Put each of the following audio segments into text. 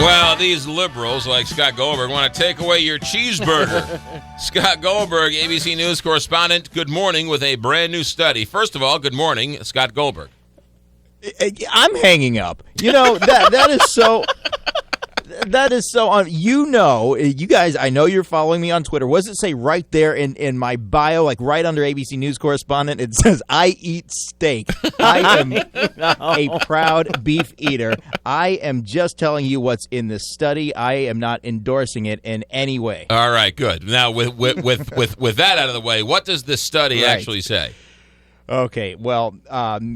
Well, these liberals like Scott Goldberg want to take away your cheeseburger. Scott Goldberg, ABC News correspondent, good morning with a brand new study. First of all, good morning, Scott Goldberg. I'm hanging up. You know, that is so... That is so you guys, I know you're following me on Twitter. What does it say right there in my bio, like right under ABC News correspondent? It says, I eat steak. I am a proud beef eater. I am just telling you what's in this study. I am not endorsing it in any way. All right, good. Now, with that out of the way, what does this study actually say? Okay, well,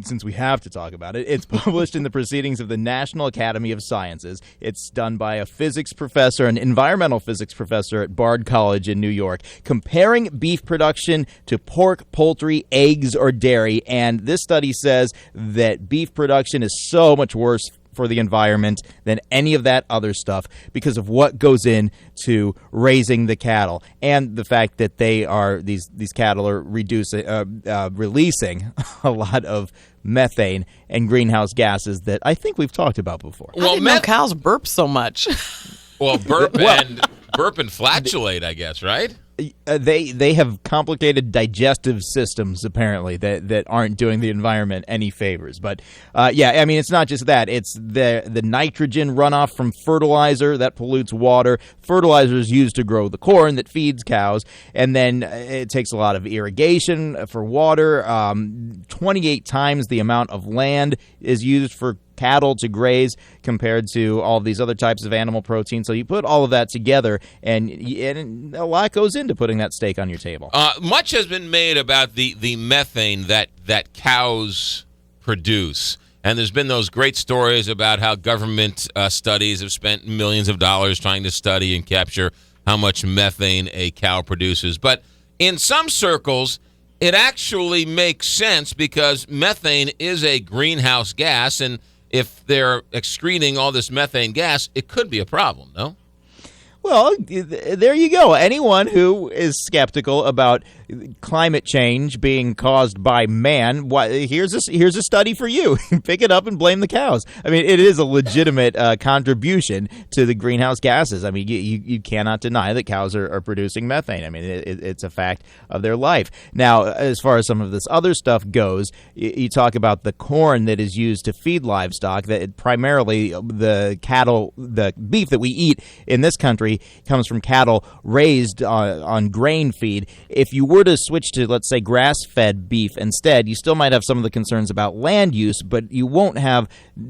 since we have to talk about it, it's published in the Proceedings of the National Academy of Sciences. It's done by a physics professor, an environmental physics professor at Bard College in New York, comparing beef production to pork, poultry, eggs, or dairy. And this study says that beef production is so much worse for the environment than any of that other stuff because of what goes into raising the cattle and the fact that these cattle are releasing a lot of methane and greenhouse gases that I think we've talked about before. I didn't know cows burp so much. Well, burp and flatulate, I guess, right? They have complicated digestive systems, apparently, that aren't doing the environment any favors. But, I mean, it's not just that. It's the nitrogen runoff from fertilizer that pollutes water. Fertilizer is used to grow the corn that feeds cows. And then it takes a lot of irrigation for water. 28 times the amount of land is used for cattle to graze compared to all of these other types of animal protein. So you put all of that together, and a lot goes into putting that steak on your table. Much has been made about the methane that cows produce. And there's been those great stories about how government studies have spent millions of dollars trying to study and capture how much methane a cow produces. But in some circles, it actually makes sense because methane is a greenhouse gas, and if they're excreting all this methane gas, it could be a problem, no? Well, there you go. Anyone who is skeptical about climate change being caused by man, here's a study for you. Pick it up and blame the cows. I mean, it is a legitimate contribution to the greenhouse gases. I mean, you cannot deny that cows are producing methane. I mean, it's a fact of their life. Now, as far as some of this other stuff goes, you talk about the corn that is used to feed livestock, that primarily the beef that we eat in this country comes from cattle raised on grain feed. If you were to switch to, let's say, grass-fed beef instead, you still might have some of the concerns about land use, but you won't have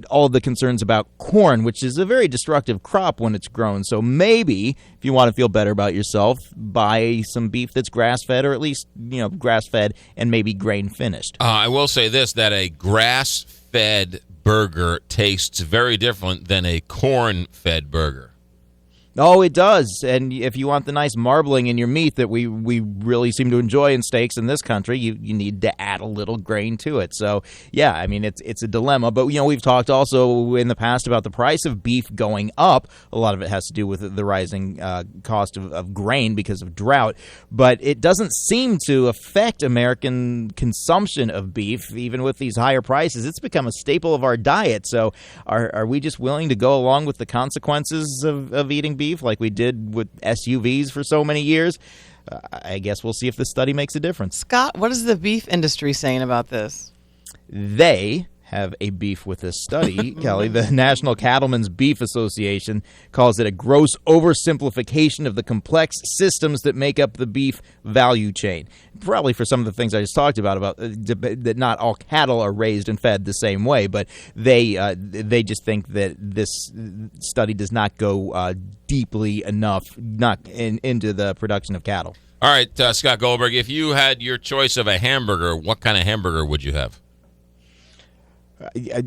all of the concerns about corn, which is a very destructive crop when it's grown. So maybe, if you want to feel better about yourself, buy some beef that's grass-fed, or at least, grass-fed and maybe grain-finished. I will say this, that a grass-fed burger tastes very different than a corn-fed burger. Oh, it does. And if you want the nice marbling in your meat that we really seem to enjoy in steaks in this country, you need to add a little grain to it. So, yeah, I mean, it's a dilemma. But, we've talked also in the past about the price of beef going up. A lot of it has to do with the rising cost of grain because of drought. But it doesn't seem to affect American consumption of beef, even with these higher prices. It's become a staple of our diet. So are we just willing to go along with the consequences of eating beef like we did with SUVs for so many years? I guess we'll see if this study makes a difference. Scott, what is the beef industry saying about this? They have a beef with this study, Kelly. The National Cattlemen's Beef Association calls it a gross oversimplification of the complex systems that make up the beef value chain. Probably for some of the things I just talked about that not all cattle are raised and fed the same way, but they just think that this study does not go deeply enough into the production of cattle. All right, Scott Goldberg, if you had your choice of a hamburger, what kind of hamburger would you have?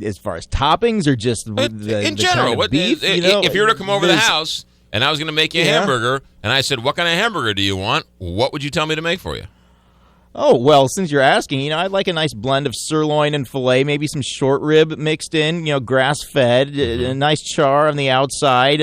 As far as toppings or just in general, kind of beef? If you were to come over to the house and I was going to make you a hamburger, and I said, what kind of hamburger do you want? What would you tell me to make for you? Oh, well, since you're asking, I'd like a nice blend of sirloin and filet, maybe some short rib mixed in, grass-fed, a nice char on the outside,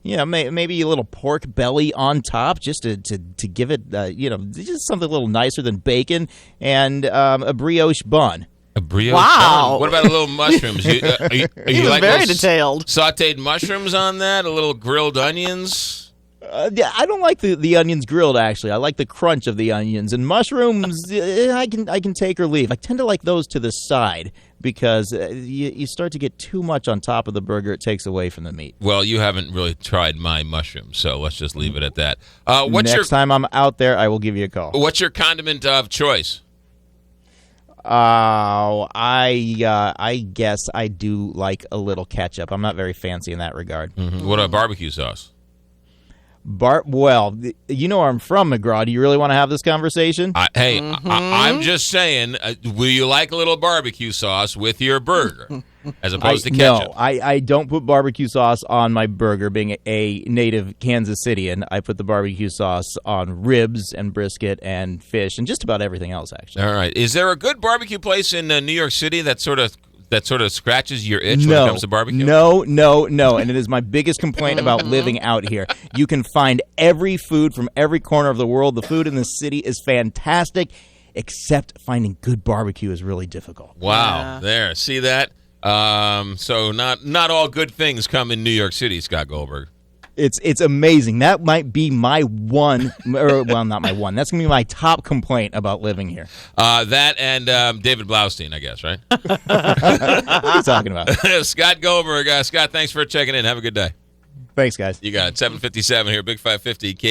maybe a little pork belly on top just to give it, just something a little nicer than bacon, and a brioche bun. A brioche Wow. bun. What about a little mushrooms? You He was like very little detailed. sautéed mushrooms on that? A little grilled onions? Yeah, I don't like the onions grilled. Actually, I like the crunch of the onions and mushrooms. I can take or leave. I tend to like those to the side because you start to get too much on top of the burger. It takes away from the meat. Well, you haven't really tried my mushrooms, so let's just leave it at that. Next time I'm out there, I will give you a call. What's your condiment of choice? I guess I do like a little ketchup. I'm not very fancy in that regard. Mm-hmm. What about barbecue sauce? Well, you know where I'm from, McGraw. Do you really want to have this conversation? I'm just saying, will you like a little barbecue sauce with your burger as opposed to ketchup? No, I don't put barbecue sauce on my burger. Being a native Kansas Cityan, I put the barbecue sauce on ribs and brisket and fish and just about everything else, actually. All right. Is there a good barbecue place in New York City that sort of scratches your itch when it comes to barbecue? No. And it is my biggest complaint about living out here. You can find every food from every corner of the world. The food in this city is fantastic, except finding good barbecue is really difficult. Wow. Yeah. There. See that? So not all good things come in New York City, Scott Goldberg. It's amazing. That might be my one, well, not my one. That's going to be my top complaint about living here. That and David Blaustein, I guess, right? What are you talking about? Scott Goldberg. Scott, thanks for checking in. Have a good day. Thanks, guys. You got it. 7:57 here, Big 550.